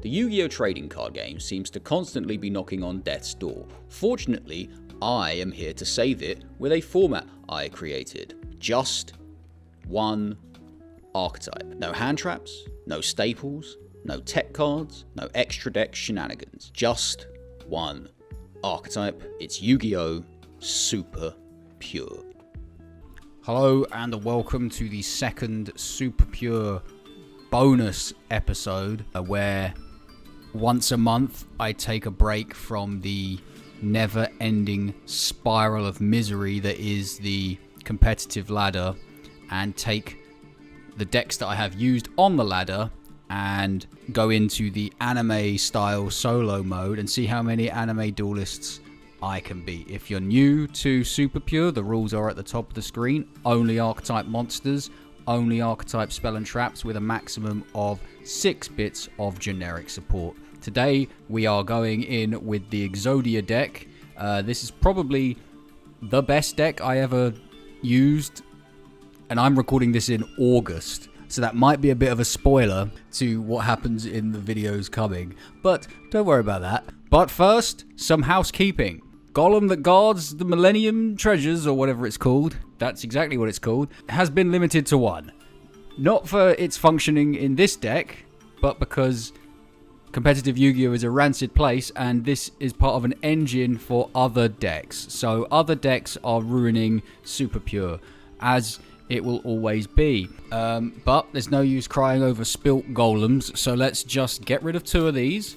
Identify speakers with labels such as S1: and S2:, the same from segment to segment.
S1: The Yu-Gi-Oh! Trading card game seems to constantly be knocking on death's door. Fortunately, I am here to save it with a format I created. Just one archetype. No hand traps, no staples, no tech cards, no extra deck shenanigans. Just one archetype. It's Yu-Gi-Oh! Super Pure. Hello and welcome to the second Super Pure bonus episode where once a month I take a break from the never-ending spiral of misery that is the competitive ladder and take the decks that I have used on the ladder and go into the anime style solo mode and see how many anime duelists I can beat. If you're new to Super Pure, the rules are at the top of the screen. Only archetype monsters, only archetype spell and traps with a maximum of 6 bits of generic support. Today we are going in with the Exodia deck. This is probably the best deck I ever used, and I'm recording this in August, so that might be a bit of a spoiler to what happens in the videos coming, but don't worry about that. But first, some housekeeping. Golem that guards the Millennium Treasures, or whatever it's called, that's exactly what it's called, has been limited to 1. Not for its functioning in this deck, but because competitive Yu-Gi-Oh! Is a rancid place, and this is part of an engine for other decks. So other decks are ruining Super Pure, as it will always be. But there's no use crying over spilt golems, so let's just get rid of 2 of these.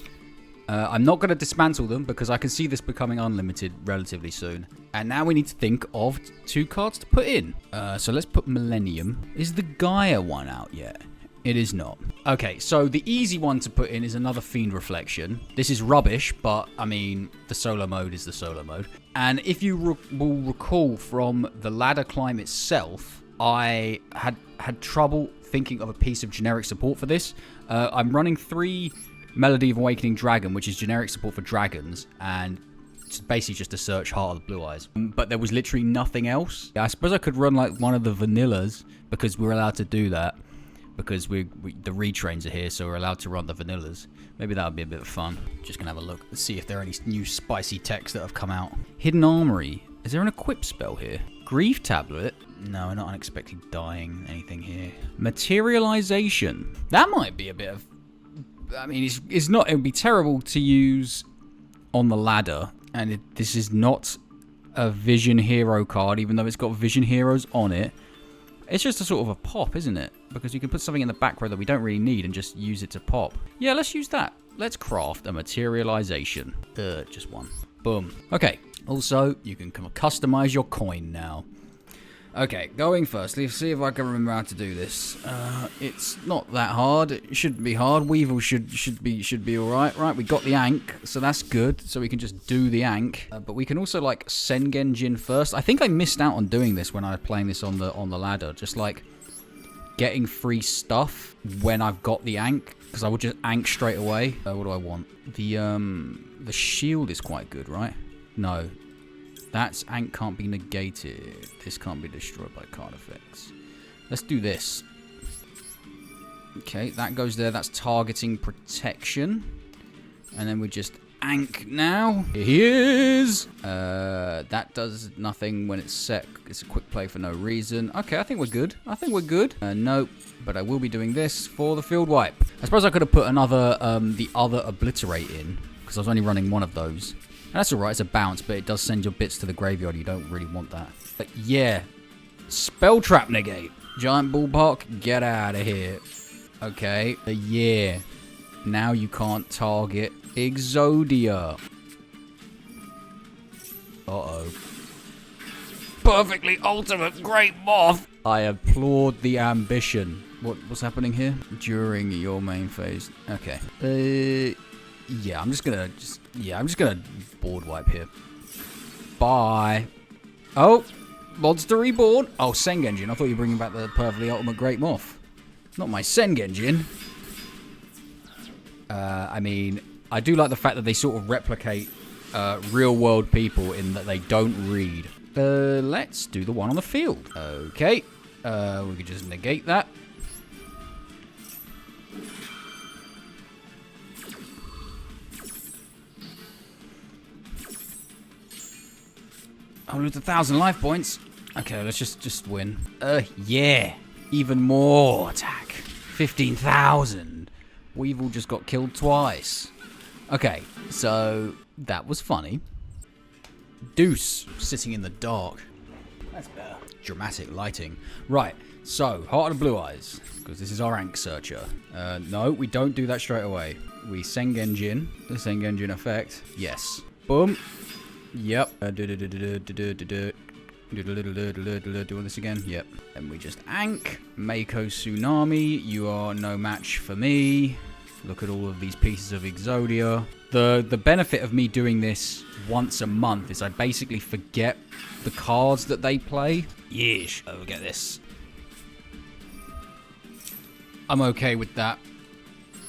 S1: I'm not going to dismantle them because I can see this becoming unlimited relatively soon. And now we need to think of 2 cards to put in. So let's put Millennium. Is the Gaia one out yet? It is not. Okay, so the easy one to put in is another Fiend Reflection. This is rubbish, but I mean, the solo mode is the solo mode. And if you will recall from the ladder climb itself, I had trouble thinking of a piece of generic support for this. I'm running 3 Melody of Awakening Dragon, which is generic support for dragons, and it's basically just a search Heart of the Blue Eyes. But there was literally nothing else. I suppose I could run like one of the vanillas, because we're allowed to do that, because the retrains are here, so we're allowed to run the vanillas. Maybe that would be a bit of fun. Just gonna have a look and see if there are any new spicy techs that have come out. Hidden Armory. Is there an equip spell here? Grief Tablet. No, we're not unexpectedly dying anything here. Materialization. That might be a bit of... I mean, it's not... It would be terrible to use on the ladder. And this is not a Vision Hero card, even though it's got Vision Heroes on it. It's just a sort of a pop, isn't it? Because you can put something in the back row that we don't really need and just use it to pop. Yeah, let's use that. Let's craft a Materialization. Just one. Boom. Okay. Also, you can customize your coin now. Okay, going first. Let's see if I can remember how to do this. It's not that hard. It shouldn't be hard. Weevil should be all right. Right, we got the Ankh, so that's good. So we can just do the Ankh. But we can also like Sengenjin first. I think I missed out on doing this when I was playing this on the ladder. Just like getting free stuff when I've got the Ankh, because I would just Ankh straight away. What do I want? The shield is quite good, right? No. That's Ankh can't be negated. This can't be destroyed by card effects. Let's do this. Okay, that goes there. That's targeting protection. And then we just Ankh now. Here he is. That does nothing when it's set. It's a quick play for no reason. Okay, I think we're good. Nope. But I will be doing this for the field wipe. I suppose I could have put another, the other Obliterate in, because I was only running one of those. That's alright, it's a bounce, but it does send your bits to the graveyard. You don't really want that. But yeah. Spell Trap negate. Giant Ballpark, get out of here. Okay. Yeah. Now you can't target Exodia. Uh-oh. Perfectly ultimate Great Moth. I applaud the ambition. What's happening here? During your main phase. Okay. Yeah, I'm just gonna board wipe here. Bye. Oh, Monster Reborn. Oh, Sengenjin. I thought you were bringing back the perfectly ultimate Great Moth. Not my Sengenjin. I mean, I do like the fact that they sort of replicate real world people in that they don't read. Let's do the one on the field. Okay. We could just negate that. I'll lose 1,000 life points. Okay, let's just win. Yeah. Even more attack. 15,000. Weevil just got killed twice. Okay, so that was funny. Deuce, sitting in the dark. That's better. Dramatic lighting. Right, so, Heart of the Blue Eyes. Because this is our Ankh Searcher. No, we don't do that straight away. We Sengenjin. The Sengenjin effect. Yes. Boom. Yep. Doing this again. Yep. And we just Ankh. Mako Tsunami. You are no match for me. Look at all of these pieces of Exodia. The benefit of me doing this once a month is I basically forget the cards that they play. Yeesh. Oh, look at this. I'm okay with that.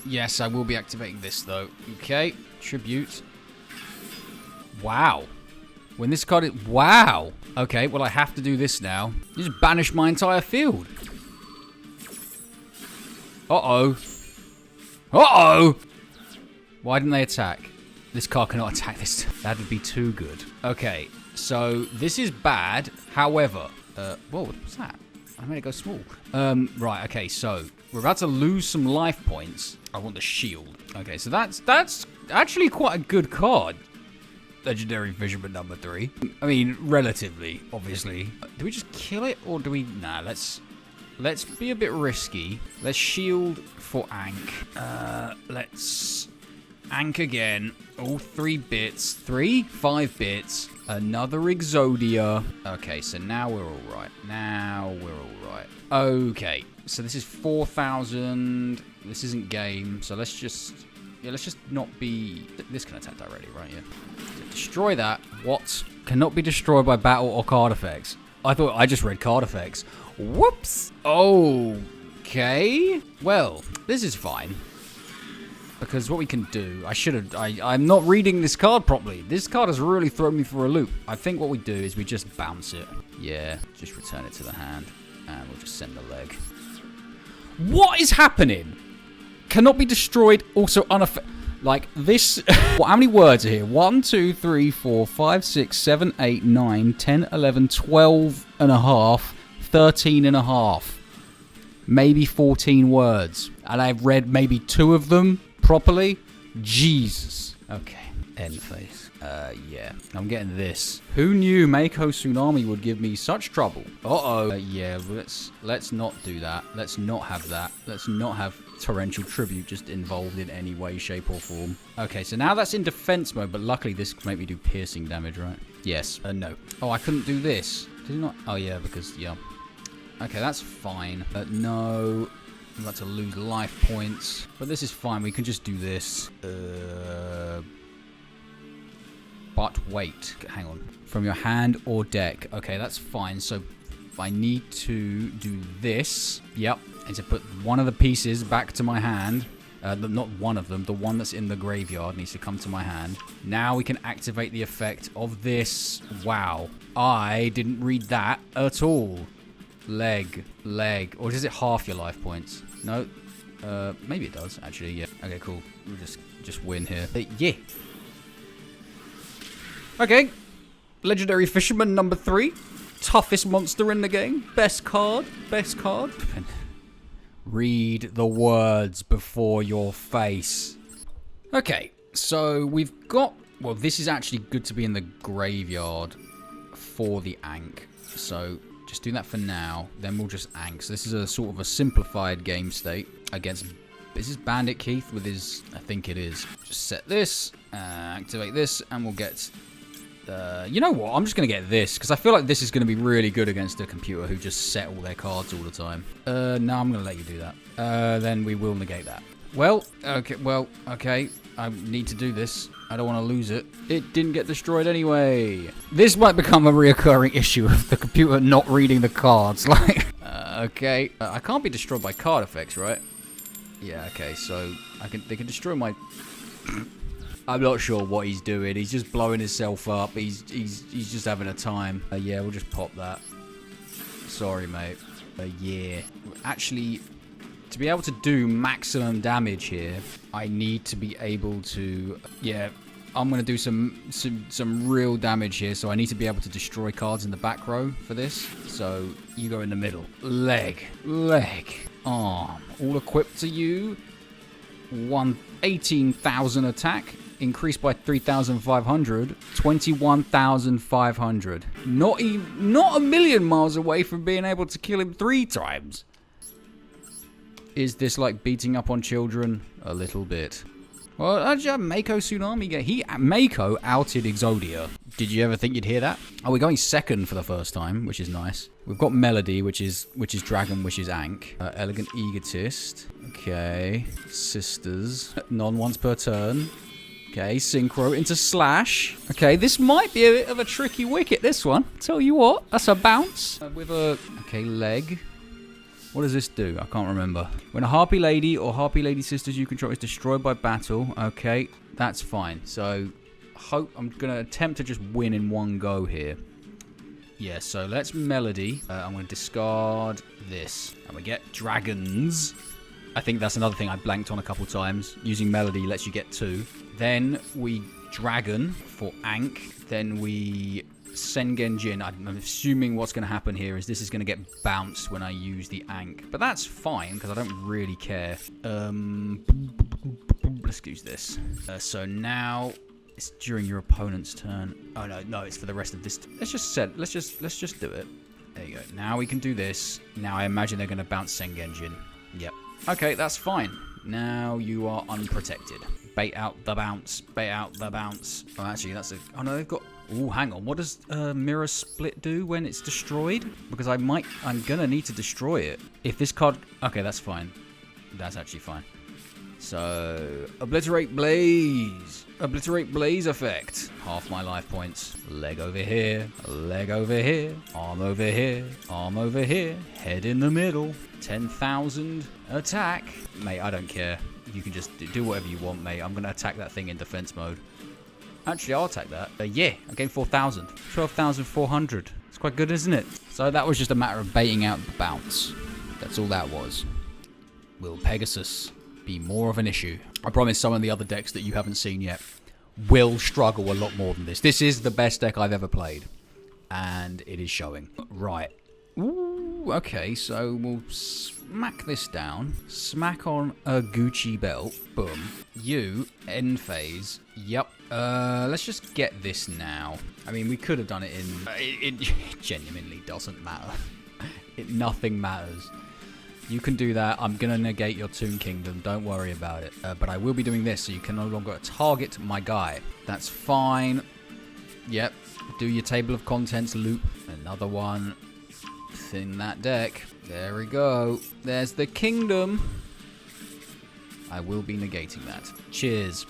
S1: Yes, I will be activating this, though. Okay. Tribute. Wow. When this card is... Wow. Okay, well, I have to do this now. Just banish my entire field. Uh-oh. Uh-oh! Why didn't they attack? This card cannot attack this. That would be too good. Okay, so this is bad. However... whoa, what was that? I made it go small. Right, okay, so... We're about to lose some life points. I want the shield. Okay, so that's actually quite a good card. Legendary Fisherman number 3. I mean, relatively, obviously. Do we just kill it, or do we... Nah, let's be a bit risky. Let's shield for Ankh. Let's Ankh again. All 3 bits. 5 bits. Another Exodia. Okay, so now we're all right. Okay, so this is 4,000. This isn't game, so let's just not be... This can attack directly, right? Yeah. So destroy that. What? Cannot be destroyed by battle or card effects. I thought I just read card effects. Whoops. Okay. Well, this is fine. Because what we can do... I'm not reading this card properly. This card has really thrown me for a loop. I think what we do is we just bounce it. Yeah. Just return it to the hand. And we'll just send the leg. What is happening? Cannot be destroyed. Also unaffected. Like this. Well, how many words are here? 1, 2, 3, 4, 5, 6, 7, 8, 9, 10, 11, 12 and a half, 13 and a half. Maybe 14 words. And I've read maybe 2 of them properly. Jesus. Okay. End face. Yeah. I'm getting this. Who knew Mako Tsunami would give me such trouble? Uh-oh. Yeah, let's not do that. Let's not have that. Let's not have Torrential Tribute just involved in any way, shape, or form. Okay, so now that's in defense mode, but luckily this can make me do piercing damage, right? Yes. No. Oh, I couldn't do this. Did it not? Oh, yeah, because, yeah. Okay, that's fine. No. I'm about to lose life points. But this is fine. We can just do this. But wait. Hang on. From your hand or deck. Okay, that's fine. So I need to do this. Yep. And to put one of the pieces back to my hand. Not one of them. The one that's in the graveyard needs to come to my hand. Now we can activate the effect of this. Wow. I didn't read that at all. Leg. Or does it half your life points? No. Maybe it does, actually. Yeah. Okay, cool. We'll just win here. Yeah. Okay. Legendary Fisherman number 3. Toughest monster in the game. Best card. Read the words before your face. Okay. So we've got... Well, this is actually good to be in the graveyard for the Ankh. So... Just do that for now, then we'll just Ankh. So this is a sort of a simplified game state against... Is this Bandit Keith with his... I think it is. Just set this, activate this, and we'll get... you know what? I'm just going to get this, because I feel like this is going to be really good against a computer who just set all their cards all the time. No, I'm going to let you do that. Then we will negate that. Well, okay. I need to do this. I don't want to lose it. It didn't get destroyed anyway. This might become a reoccurring issue of the computer not reading the cards. Like, okay. I can't be destroyed by card effects, right? Yeah, okay. So they can destroy my... I'm not sure what he's doing. He's just blowing himself up. He's just having a time. Yeah, we'll just pop that. Sorry, mate. Yeah. Actually... To be able to do maximum damage here, I need to be able to... Yeah, I'm going to do some real damage here. So I need to be able to destroy cards in the back row for this. So you go in the middle. Leg, arm. All equipped to you. 18,000 attack. Increased by 3,500. 21,500. Not a million miles away from being able to kill him 3 times. Is this like beating up on children? A little bit. Well, Mako Tsunami. Mako outed Exodia. Did you ever think you'd hear that? Oh, we're going second for the first time, which is nice. We've got Melody, which is Dragon, which is Ankh. Elegant Egotist. Okay. Sisters. Non once per turn. Okay, Synchro into Slash. Okay, this might be a bit of a tricky wicket, this one. Tell you what, that's a bounce. With a... Okay, Leg. What does this do? I can't remember. When a Harpy Lady or Harpy Lady Sisters you control is destroyed by battle. Okay, that's fine. So, I'm going to attempt to just win in one go here. Yeah, so let's Melody. I'm going to discard this. And we get Dragons. I think that's another thing I blanked on a couple times. Using Melody lets you get 2. Then we Dragon for Ankh. Then we Sengen Jin. I'm assuming what's going to happen here is this is going to get bounced when I use the Ankh. But that's fine, because I don't really care. Let's use this. So now it's during your opponent's turn. Oh no, it's for the rest of this. Let's just do it. There you go. Now we can do this. Now I imagine they're going to bounce Sengen Jin. Yep. Okay, that's fine. Now you are unprotected. Bait out the bounce. Bait out the bounce. Oh, actually, that's a... Oh, no, they've got... Oh, hang on. What does Mirror Split do when it's destroyed? Because I'm going to need to destroy it. If this card... Okay, that's fine. That's actually fine. So, Obliterate Blaze. Obliterate Blaze effect. Half my life points. Leg over here. Leg over here. Arm over here. Arm over here. Head in the middle. 10,000 attack. Mate, I don't care. You can just do whatever you want, mate. I'm going to attack that thing in defense mode. Actually, I'll attack that. Yeah, I gained 4,000. 12,400. It's quite good, isn't it? So that was just a matter of baiting out the bounce. That's all that was. Will Pegasus be more of an issue? I promise some of the other decks that you haven't seen yet will struggle a lot more than this. This is the best deck I've ever played. And it is showing. Right. Ooh, okay, so we'll smack this down. Smack on a Gucci belt. Boom. You, end phase. Yep. Let's just get this now. I mean, we could have done it in... It genuinely doesn't matter. Nothing matters. You can do that. I'm going to negate your Toon Kingdom. Don't worry about it. But I will be doing this, so you can no longer target my guy. That's fine. Yep. Do your table of contents loop. Another one. In that deck. There we go. There's the kingdom. I will be negating that. Cheers.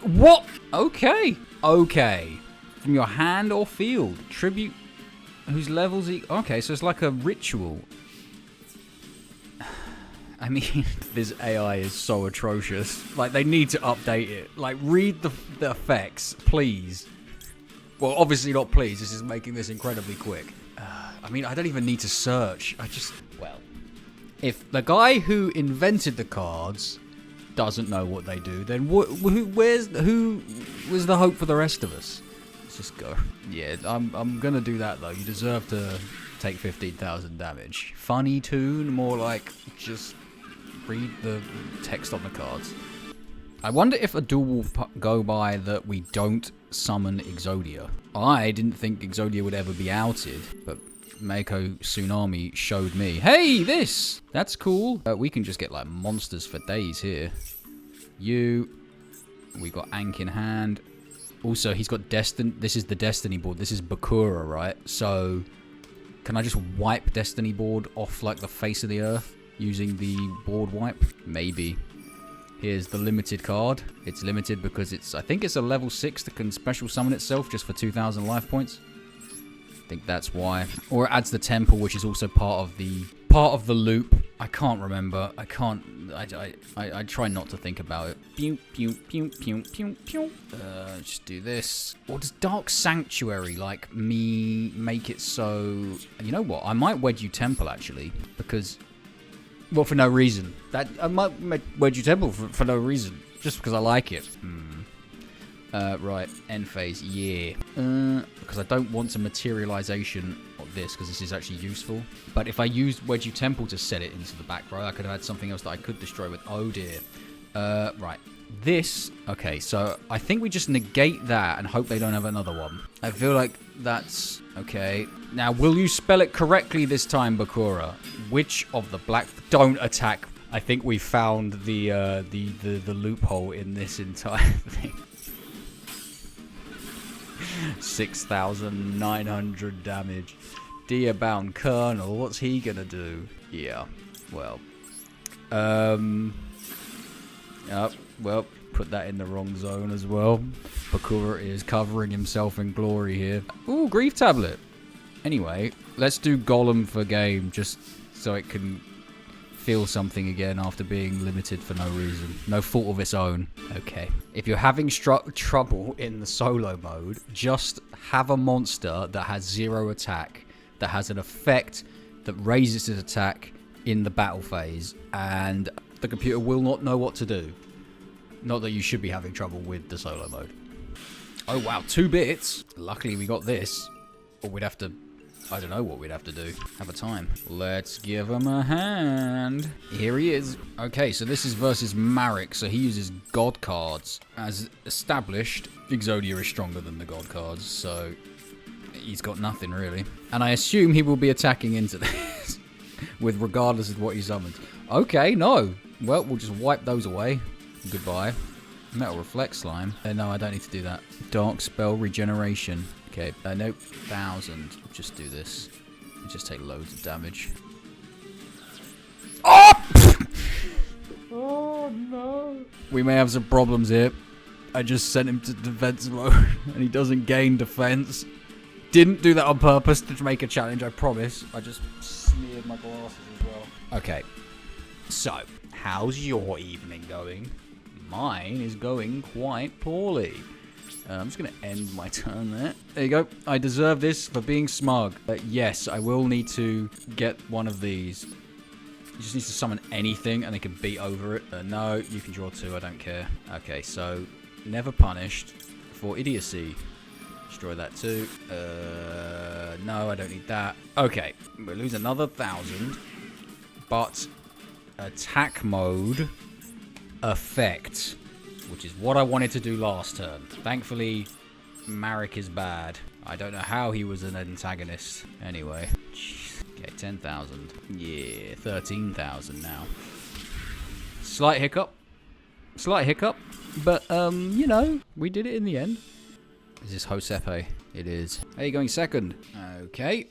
S1: What? Okay. Okay. From your hand or field. Tribute whose levels... Okay, so it's like a ritual. I mean, this AI is so atrocious. Like, they need to update it. Like, read the effects, please. Well, obviously not please. This is making this incredibly quick. I mean, I don't even need to search. Well, if the guy who invented the cards doesn't know what they do, then who was the hope for the rest of us? Let's just go. Yeah, I'm gonna do that, though. You deserve to take 15,000 damage. Funny tune, more like just... read the text on the cards. I wonder if a duel will go by that we don't summon Exodia. I didn't think Exodia would ever be outed, but Mako Tsunami showed me. Hey, this! That's cool. We can just get like monsters for days here. We got Ankh in hand. Also, he's got this is the Destiny board. This is Bakura, right? So, can I just wipe Destiny board off like the face of the earth? Using the board wipe? Maybe. Here's the limited card. It's limited because I think it's a level 6 that can special summon itself just for 2,000 life points. I think that's why. Or it adds the temple, which is also part of the loop. I can't remember. I can't. I try not to think about it. Pew, pew, pew, pew, pew, pew. Just do this. Or does Dark Sanctuary, like, make it so... You know what? I might Wedge You Temple, actually. Because... Well, for no reason. I might Wedge You Temple for no reason. Just because I like it. Right. End phase. Yeah. Because I don't want a materialization of this, because this is actually useful. But if I used Wedge You Temple to set it into the back row, I could have had something else that I could destroy with. Oh, dear. Right. This... Okay, so I think we just negate that and hope they don't have another one. I feel like that's... Okay. Now, will you spell it correctly this time, Bakura? Which of the black... Don't attack. I think we found the loophole in this entire thing. 6,900 damage. Deer-bound Colonel, what's he gonna do? Yeah, well. Well, put that in the wrong zone as well. Bakura is covering himself in glory here. Ooh, Grief Tablet. Anyway, let's do Golem for game, just so it can feel something again after being limited for no reason. No fault of its own. Okay. If you're having trouble in the solo mode, just have a monster that has 0 attack, that has an effect that raises its attack in the battle phase, and the computer will not know what to do. Not that you should be having trouble with the solo mode. Oh wow, 2 bits. Luckily we got this. Or we'd have to... I don't know what we'd have to do. Have a time. Let's give him a hand. Here he is. Okay, so this is versus Marek. So he uses God cards. As established, Exodia is stronger than the God cards. So he's got nothing, really. And I assume he will be attacking into this. With regardless of what he summons. Okay, no. Well, we'll just wipe those away. Goodbye. Metal Reflect Slime. No, I don't need to do that. Dark Spell Regeneration. Okay, nope, 1,000. Just do this. Just take loads of damage. Oh! Oh no. We may have some problems here. I just sent him to defense mode and he doesn't gain defense. Didn't do that on purpose to make a challenge, I promise. I just smeared my glasses as well. Okay, so how's your evening going? Mine is going quite poorly. I'm just going to end my turn there. There you go. I deserve this for being smug. Yes, I will need to get one of these. You just need to summon anything and they can beat over it. No, you can draw 2. I don't care. Okay, so never punished for idiocy. Destroy that too. No, I don't need that. Okay, we'll lose another 1,000. But attack mode effect. Which is what I wanted to do last turn. Thankfully, Marek is bad. I don't know how he was an antagonist. Anyway. Jeez. Okay, 10,000. Yeah, 13,000 now. Slight hiccup. Slight hiccup. But, you know, we did it in the end. Is this Josepe? It is. How are you going second? Okay.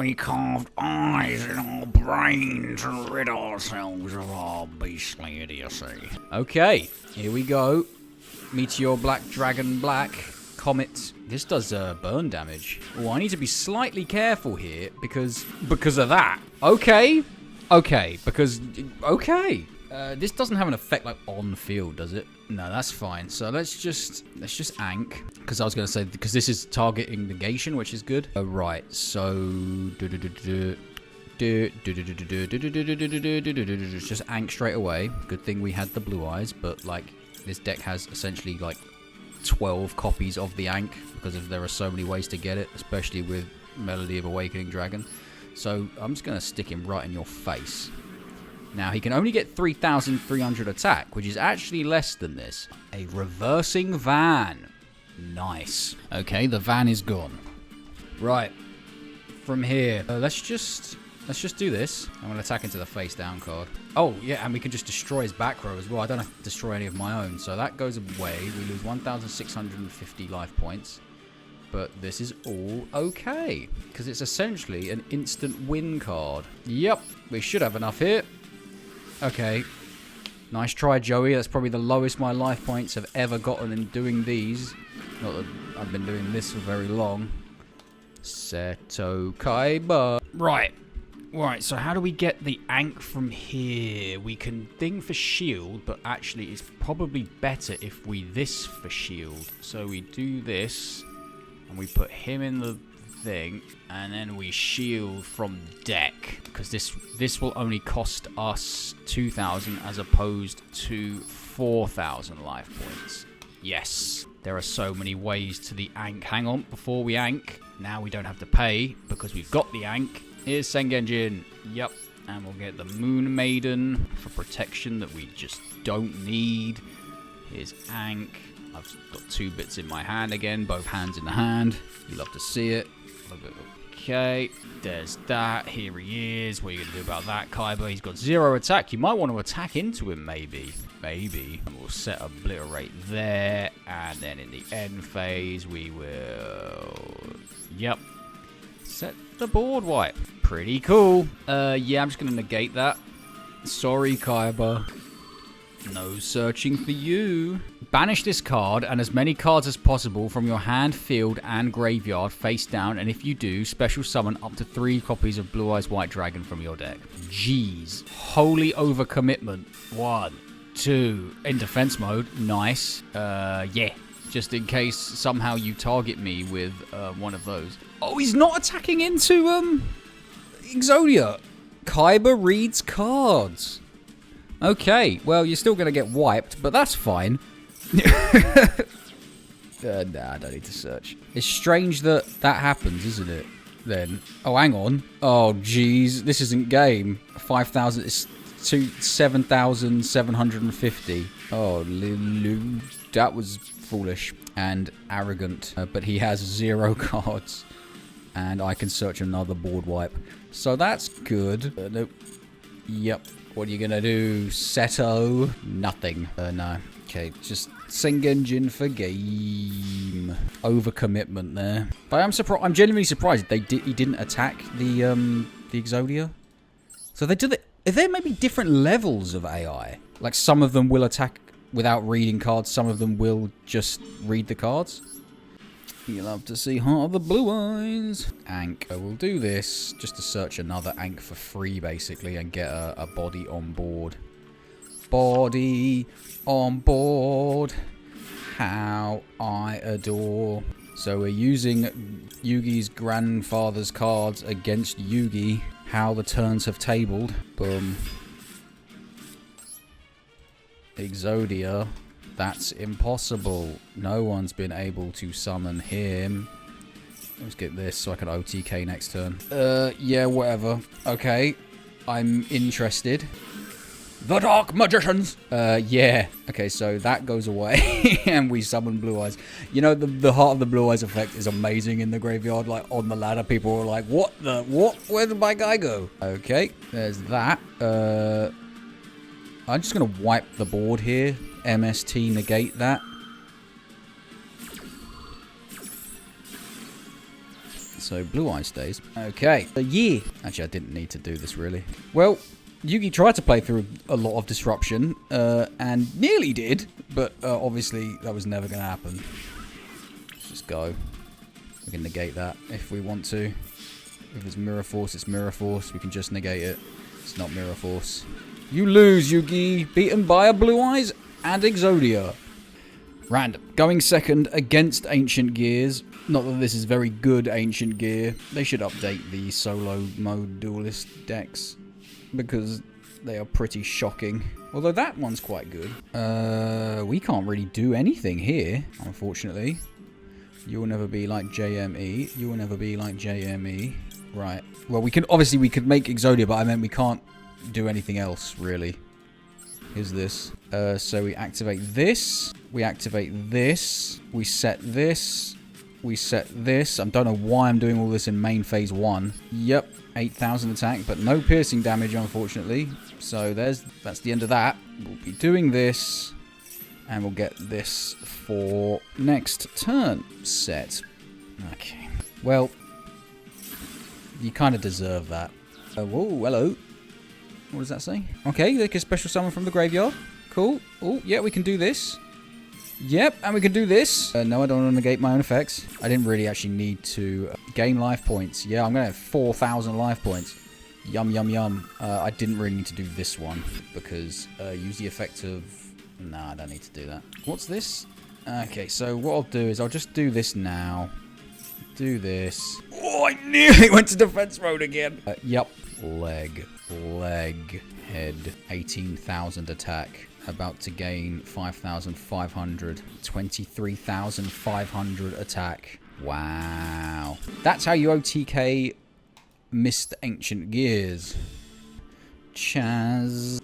S1: We carved eyes in our brain to rid ourselves of our beastly idiocy. Okay, here we go. Meteor Black Dragon Black. Comet. This does burn damage. Oh, I need to be slightly careful here because of that. Okay. Okay, because... Okay. This doesn't have an effect like on field, does it? No, that's fine. So let's just Ank. Because I was going to say, because this is targeting negation, which is good. Oh, right. So... Just Ank straight away. Good thing we had the blue eyes, but like this deck has essentially like 12 copies of the Ank because there are so many ways to get it, especially with Melody of Awakening Dragon. So I'm just going to stick him right in your face. Now, he can only get 3,300 attack, which is actually less than this. A reversing van. Nice. Okay, the van is gone. Right. From here, let's just do this. I'm going to attack into the face down card. Oh, yeah, and we can just destroy his back row as well. I don't have to destroy any of my own. So that goes away. We lose 1,650 life points. But this is all okay. Because it's essentially an instant win card. Yep, we should have enough here. Okay. Nice try, Joey. That's probably the lowest my life points have ever gotten in doing these. Not that I've been doing this for very long. Seto Kaiba. Right.
S2: Right, so how do we get the Ankh from here? We can ding for shield, but actually it's probably better if we this for shield. So we do this, and we put him in the thing, and then we shield from deck. Because this will only cost us 2,000 as opposed to 4,000 life points. Yes, there are so many ways to the Ankh. Hang on, before we Ankh, now we don't have to pay because we've got the Ankh. Here's Sengenjin. Yep. And we'll get the Moon Maiden for protection that we just don't need. Here's Ankh. I've got 2 bits in my hand again. Both hands in the hand. You love to see it. Okay. There's that. Here he is. What are you going to do about that, Kaiba? He's got 0 attack. You might want to attack into him, maybe. Maybe. And we'll set Obliterate there. And then in the end phase, we will... Yep. Set the board wipe. Pretty cool. Yeah, I'm just going to negate that. Sorry, Kaiba. No searching for you. Banish this card and as many cards as possible from your hand, field, and graveyard face down. And if you do, special summon up to 3 copies of Blue Eyes White Dragon from your deck. Jeez. Holy overcommitment. 1, 2. In defense mode. Nice. Yeah. Just in case somehow you target me with one of those. Oh, he's not attacking into Exodia. Kaiba reads cards. Okay, well, you're still going to get wiped, but that's fine. Nah, I don't need to search. It's strange that happens, isn't it? Then. Oh, hang on. Oh, jeez. This isn't game. 5,000. It's 7,750. Oh, that was foolish and arrogant. But he has 0 cards. And I can search another board wipe. So that's good. Nope. Yep. What are you going to do? Seto? Nothing. No. Okay, just Sengenjin for game. Overcommitment there. But I'm genuinely surprised he didn't attack the Exodia. So they do are there maybe different levels of AI? Like some of them will attack without reading cards, some of them will just read the cards. You'll have to see Heart of the Blue Eyes. Ankh. We'll do this just to search another Ankh for free, basically, and get a body on board. Body on board. How I adore. So we're using Yugi's grandfather's cards against Yugi. How the turns have tabled. Boom. Exodia. That's impossible. No one's been able to summon him. Let's get this so I can OTK next turn. Yeah, whatever. Okay. I'm interested. The Dark Magicians! Yeah. Okay, so that goes away. And we summon Blue Eyes. You know, the Heart of the Blue Eyes effect is amazing in the graveyard. Like, on the ladder, people were like, what? Where did my guy go? Okay, there's that. I'm just going to wipe the board here. MST negate that. So Blue Eye stays. Okay. Yeah. Actually, I didn't need to do this really. Well, Yugi tried to play through a lot of disruption and nearly did, but obviously that was never going to happen. Let's just go. We can negate that if we want to. If it's Mirror Force, it's Mirror Force. We can just negate it. It's not Mirror Force. You lose, Yugi. Beaten by a Blue Eyes and Exodia. Random. Going second against Ancient Gears. Not that this is very good Ancient Gear. They should update the solo mode duelist decks, because they are pretty shocking. Although that one's quite good. We can't really do anything here, unfortunately. You will never be like JME. You will never be like JME. Right. Well, we could make Exodia, but I meant we can't do anything else, really. Here's this. So we activate this. We activate this. We set this. We set this. I don't know why I'm doing all this in main phase 1. Yep. 8,000 attack, but no piercing damage, unfortunately. So that's the end of that. We'll be doing this. And we'll get this for next turn. Set. Okay. Well, you kind of deserve that. Whoa, hello. What does that say? Okay, they can special summon from the graveyard. Cool. Oh, yeah, we can do this. Yep, and we can do this. No, I don't want to negate my own effects. I didn't really actually need to gain life points. Yeah, I'm going to have 4,000 life points.
S1: Yum, yum, yum. I didn't really need to do this one because use the effect of... Nah, I don't need to do that. What's this? Okay, so what I'll do is I'll just do this now. Do this. Oh, I nearly went to defense mode again. Yup. Leg. Head. 18,000 attack. About to gain 5,500. 23,500 attack. Wow. That's how you OTK Mr. Ancient Gears. Chazalaz.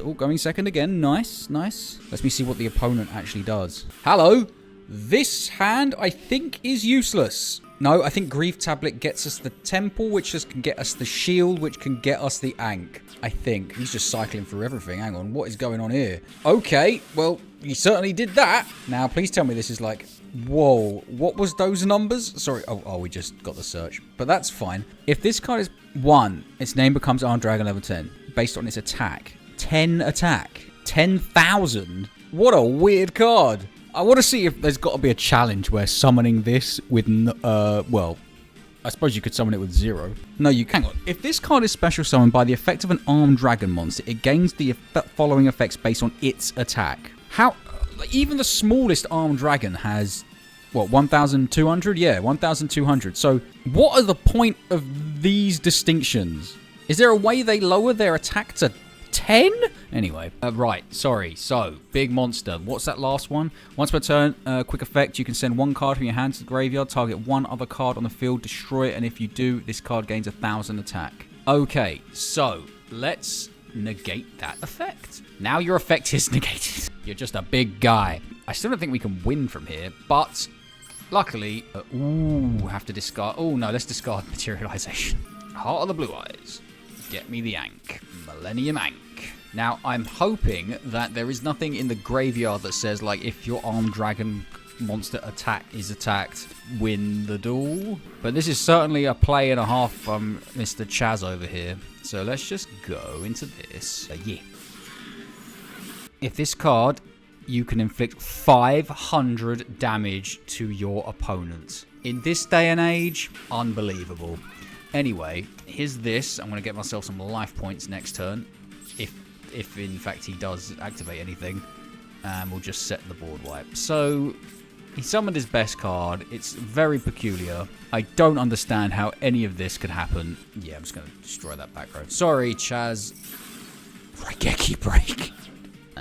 S1: Oh, going second again. Nice. Let me see what the opponent actually does. Hello. This hand, I think, is useless. No, I think Grief Tablet gets us the Temple, which just can get us the Shield, which can get us the Ankh. I think. He's just cycling through everything. Hang on. What is going on here? Okay. Well, he certainly did that. Now, please tell me this is like... Whoa, what was those numbers? Sorry, oh, we just got the search. But that's fine. If this card is 1, its name becomes Armed Dragon level 10. Based on its attack. 10 attack. 10,000? What a weird card. I want to see if there's got to be a challenge where summoning this with, well, I suppose you could summon it with 0. No, you can't. If this card is special summoned by the effect of an Armed Dragon monster, it gains the following effects based on its attack. How... Even the smallest Armed Dragon has, what, 1,200? Yeah, 1,200. So, what are the point of these distinctions? Is there a way they lower their attack to 10? Anyway. Right, sorry. So, big monster. What's that last one? Once per turn, quick effect, you can send 1 card from your hand to the graveyard, target 1 other card on the field, destroy it, and if you do, this card gains 1,000 attack. Okay, so, let's negate that effect. Now your effect is negated. You're just a big guy. I still don't think we can win from here, but luckily... have to discard... Oh, no, let's discard Materialization. Heart of the Blue Eyes. Get me the Ankh. Millennium Ankh. Now, I'm hoping that there is nothing in the graveyard that says, like, if your Armed Dragon monster is attacked, win the duel. But this is certainly a play and a half from Mr. Chaz over here. So let's just go into this. Yeah. If this card, you can inflict 500 damage to your opponent. In this day and age, unbelievable. Anyway, here's this. I'm going to get myself some life points next turn. If in fact he does activate anything. And we'll just set the board wipe. So, he summoned his best card. It's very peculiar. I don't understand how any of this could happen. Yeah, I'm just going to destroy that back row. Sorry, Chaz. Raigeki break.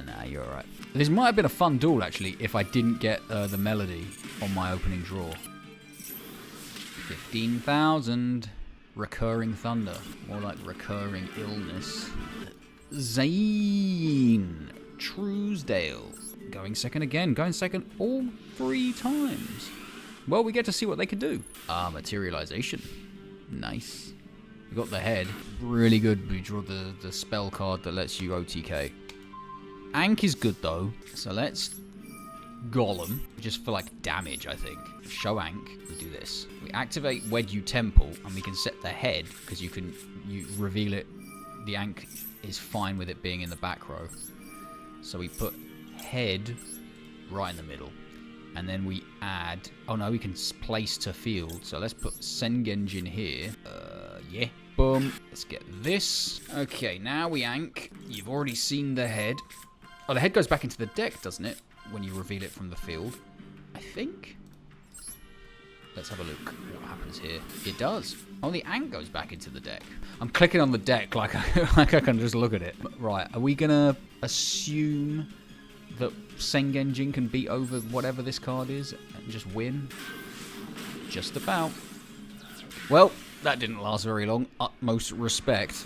S1: Nah, you're alright. This might have been a fun duel, actually, if I didn't get the melody on my opening draw. 15,000. Recurring thunder. More like recurring illness. Zane. Truesdale. Going second again. Going second all 3 times. Well, we get to see what they can do. Materialization. Nice. We got the head. Really good. We draw the spell card that lets you OTK. Ankh is good though, so let's Golem, just for like damage, I think. Show Ankh, we do this. We activate Wed You Temple, and we can set the head, because you reveal it, the Ankh is fine with it being in the back row. So we put head right in the middle, and then we add, oh no, we can place to field, so let's put Sengenjin here, yeah. Boom, let's get this. Okay, now we Ankh, you've already seen the head. Oh, the head goes back into the deck, doesn't it? When you reveal it from the field. I think. Let's have a look what happens here. It does. Oh, the Ankh goes back into the deck. I'm clicking on the deck like I can just look at it. Right, are we going to assume that Sengenjin can beat over whatever this card is and just win? Just about. Well, that didn't last very long. Utmost respect.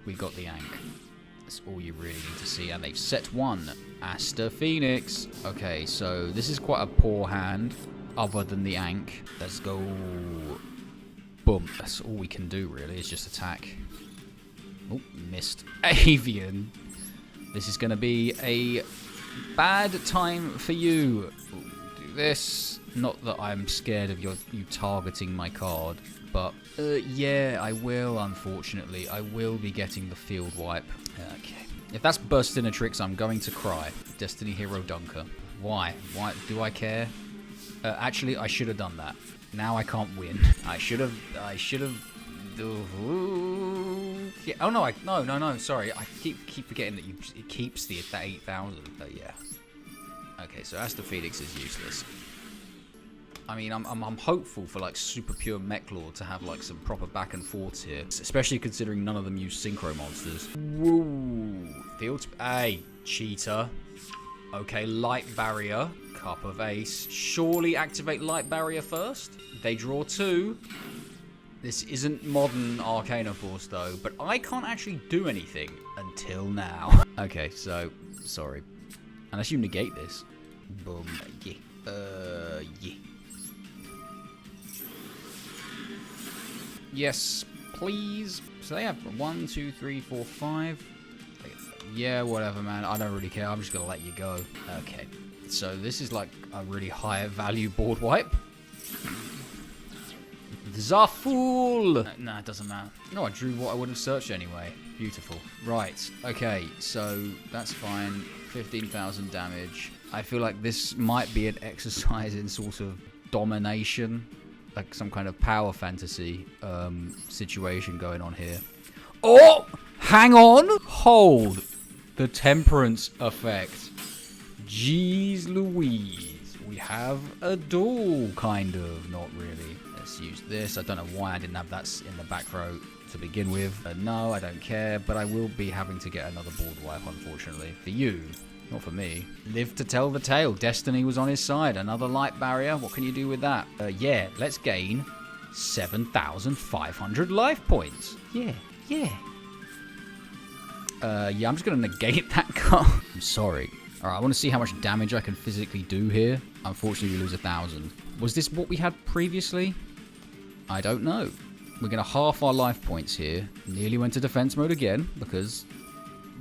S1: We got the Ankh. That's all you really need to see. And they've set 1. Aster Phoenix. Okay, so this is quite a poor hand, other than the Ankh. Let's go. Boom. That's all we can do, really, is just attack. Oh, missed. Avian. This is going to be a bad time for you. Do this. Not that I'm scared of you targeting my card, but yeah, I will, unfortunately. I will be getting the field wipe. Okay. If that's Burstinatrix, I'm going to cry. Destiny Hero Dunker. Why? Why do I care? Actually, I should have done that. Now I can't win. I should have...
S2: Yeah. Oh no, no. Sorry, I keep forgetting that it keeps that 8,000. But yeah. Okay, so Astral Phoenix is useless. I mean, I'm hopeful for like super pure Mechlord to have like some proper back and forths here, especially considering none of them use synchro monsters. Woo! Hey, cheater. Okay, light barrier. Cup of Ace. Surely activate light barrier first. They draw 2. This isn't modern Arcana Force though, but I can't actually do anything until now. Okay, so sorry. Unless you negate this. Boom. Yeah. Yeah. Yes, please. So they have 1, 2, 3, 4, 5. Yeah, whatever, man. I don't really care. I'm just gonna let you go. Okay. So this is like a really high value board wipe. Zafool! Nah, it doesn't matter. No, I drew what I would have searched anyway. Beautiful. Right. Okay, so that's fine. 15,000 damage. I feel like this might be an exercise in sort of domination. Like some kind of power fantasy situation going on here. Oh! Hang on! Hold! The Temperance Effect. Jeez Louise. We have a duel, kind of. Not really. Let's use this. I don't know why I didn't have that in the back row to begin with. No, I don't care, but I will be having to get another board wipe, unfortunately. For you. Not for me. Live to tell the tale. Destiny was on his side. Another light barrier. What can you do with that? Yeah, let's gain 7,500 life points. Yeah. Yeah, I'm just going to negate that card. I'm sorry. All right, I want to see how much damage I can physically do here. Unfortunately, we lose 1,000. Was this what we had previously? I don't know. We're going to half our life points here. Nearly went to defense mode again because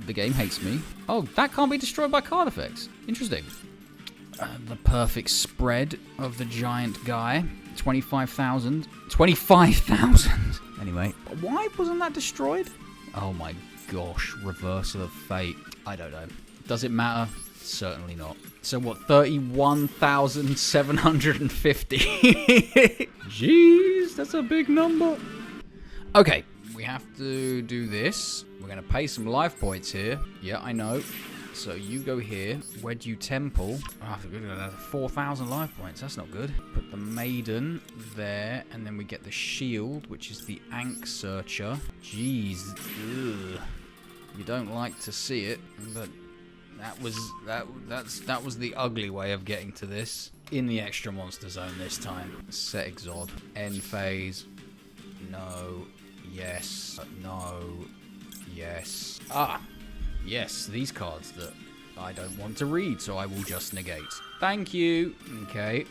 S2: the game hates me. Oh, that can't be destroyed by card effects. Interesting. The perfect spread of the giant guy. 25,000. 25,000! Anyway, why wasn't that destroyed? Oh my gosh, reversal of fate. I don't know. Does it matter? Certainly not. So what, 31,750? Jeez, that's a big number. Okay, we have to do this. We're going to pay some life points here. Yeah, I know. So you go here. Wed you Temple. Oh, 4,000 life points. That's not good. Put the Maiden there. And then we get the Shield, which is the Ankh Searcher. Jeez. Ugh. You don't like to see it, but that was the ugly way of getting to this. In the extra monster zone this time. Set Exod. End phase. No. Yes. No. Yes. Ah. Yes, these cards that I don't want to read, so I will just negate. Thank you. Okay.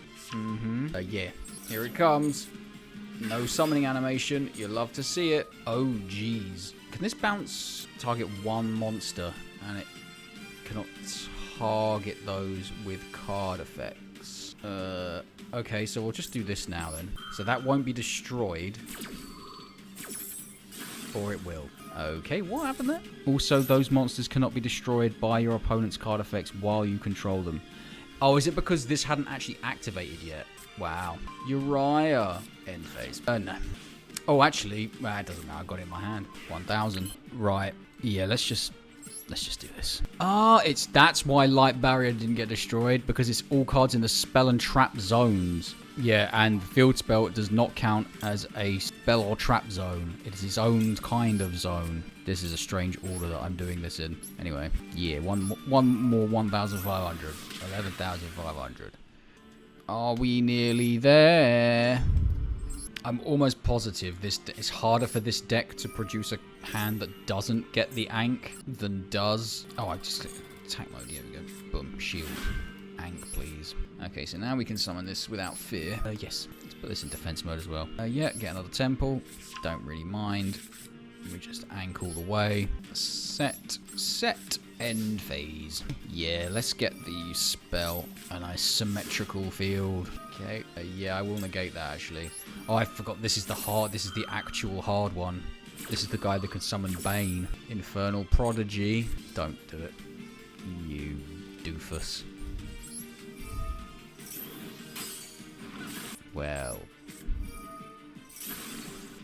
S2: Yeah. Here it comes. No summoning animation. You'll love to see it. Oh, jeez. Can this bounce target one monster? And it cannot target those with card effects. Okay, so we'll just do this now then. So that won't be destroyed. Or it will. Okay, what happened there? Also, those monsters cannot be destroyed by your opponent's card effects while you control them. Oh, is it because this hadn't actually activated yet? Wow. Uriah. End phase. No. Oh, actually, well, it doesn't matter. I got it in my hand. 1,000. Right. Yeah, let's just do this. Ah, that's why Light Barrier didn't get destroyed, because it's all cards in the spell and trap zones. Yeah, and Field Spell does not count as a spell or trap zone. It is its own kind of zone. This is a strange order that I'm doing this in. Anyway, yeah, one more 1,500. 11,500. Are we nearly there? I'm almost positive it's harder for this deck to produce a hand that doesn't get the Ankh than does. Oh, I just clicked attack mode. Here we go. Boom. Shield. Ankh, please. Okay, so now we can summon this without fear. Yes. Let's put this in defense mode as well. Yeah, get another temple. Don't really mind. We just Ankh all the way. Set. End phase. Yeah, let's get the spell. A nice symmetrical field. Okay. Yeah, I will negate that actually. Oh, I forgot. This is the actual hard one. This is the guy that could summon Bane. Infernal Prodigy. Don't do it. You doofus. Well.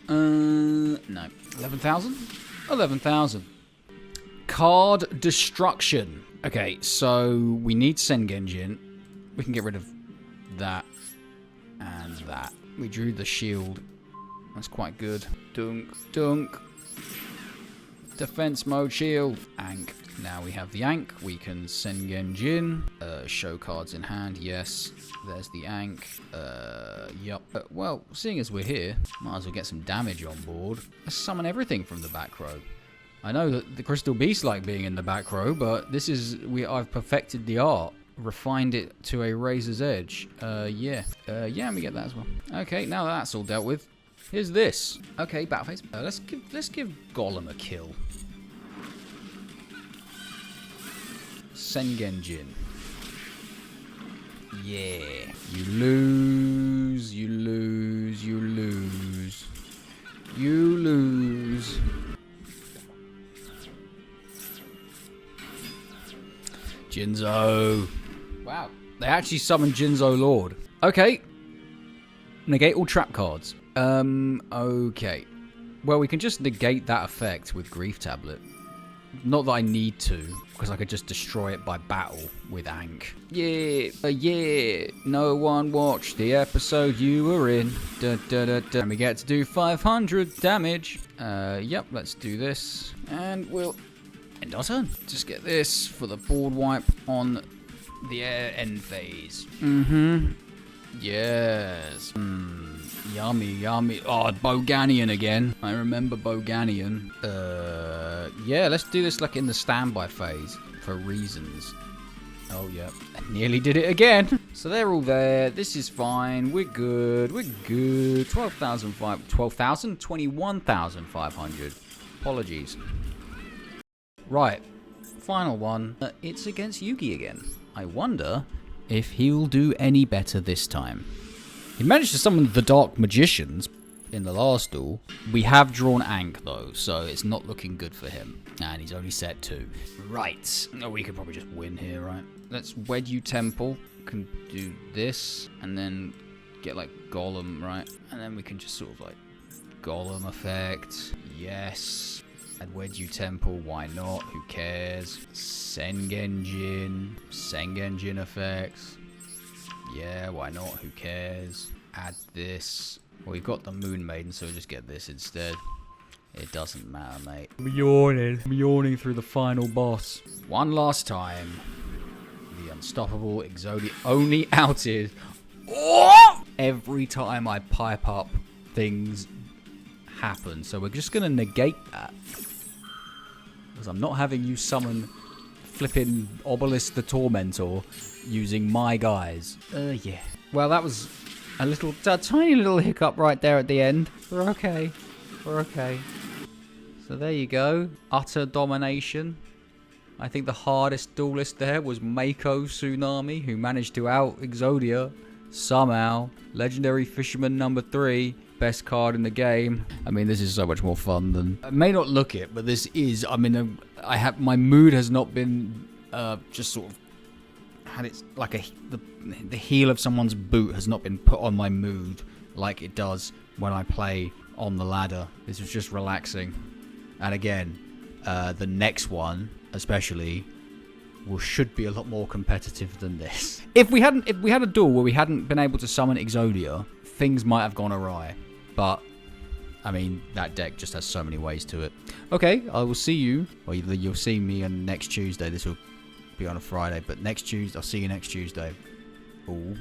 S1: No.
S2: 11,000? 11,000. Card destruction. Okay, so we need Sengenjin. We can get rid of that and that. We drew the shield. That's quite good. Dunk, dunk. Defense mode shield. Ankh. Now we have the Ankh. We can Sengenjin. Show cards in hand. Yes. There's the Ankh. Yup. Well, seeing as we're here, might as well get some damage on board. Let's summon everything from the back row. I know that the Crystal Beasts like being in the back row, but this is... I've perfected the art. Refined it to a razor's edge. Yeah. Yeah, and we get that as well. Okay, now that's all dealt with. Here's this. Okay, battle phase. Let's give Golem a kill. Sengenjin. Yeah. You lose. You lose. You lose. You lose. Jinzo. Wow. They actually summoned Jinzo Lord. Okay. Negate all trap cards. Okay. Well, we can just negate that effect with Grief Tablet. Not that I need to, because I could just destroy it by battle with Ankh. Yeah, yeah. No one watched the episode you were in. Da, da, da, da. And we get to do 500 damage. Yep, let's do this. And we'll end our turn. Just get this for the board wipe on the end phase. Yes. Yummy, yummy. Oh, Boganian again. I remember Boganian. Yeah, let's do this like in the standby phase for reasons. Oh, yeah. I nearly did it again. So they're all there. This is fine. We're good. We're good. 12,000? 21,500. Apologies. Right. Final one. It's against Yugi again. I wonder if he'll do any better this time. He managed to summon the Dark Magicians in the last duel. We have drawn Ankh though, so it's not looking good for him. And he's only set 2. Right. Oh, we could probably just win here, right? Let's Wed You Temple. Can do this. And then get like Golem, right? And then we can just sort of like Golem effect. Yes. And Wed You Temple. Why not? Who cares? Sengenjin. Sengenjin effects. Yeah, why not? Who cares? Add this. Well, we've got the Moon Maiden, so we'll just get this instead. It doesn't matter, mate. I'm yawning. I'm yawning through the final boss. One last time. The unstoppable Exodia only outed. Oh! Every time I pipe up, things happen. So we're just going to negate that. Because I'm not having you summon flipping Obelisk the Tormentor using my guys. Yeah. Well, that was a tiny little hiccup right there at the end. We're okay. We're okay. So there you go. Utter domination. I think the hardest duelist there was Mako Tsunami, who managed to out Exodia somehow. Legendary Fisherman number 3. Best card in the game. I mean, this is so much more fun than... I may not look it, but this is... I mean, my mood has not been just sort of... had it's like the heel of someone's boot has not been put on my mood like it does when I play on the ladder. This was just relaxing. And again, the next one especially should be a lot more competitive than this. If we had a duel where we hadn't been able to summon Exodia, things might have gone awry. But I mean, that deck just has so many ways to it. Okay, I will see you, or you'll see me on next Tuesday. This will be on a Friday, but next Tuesday, I'll see you next Tuesday. Ooh.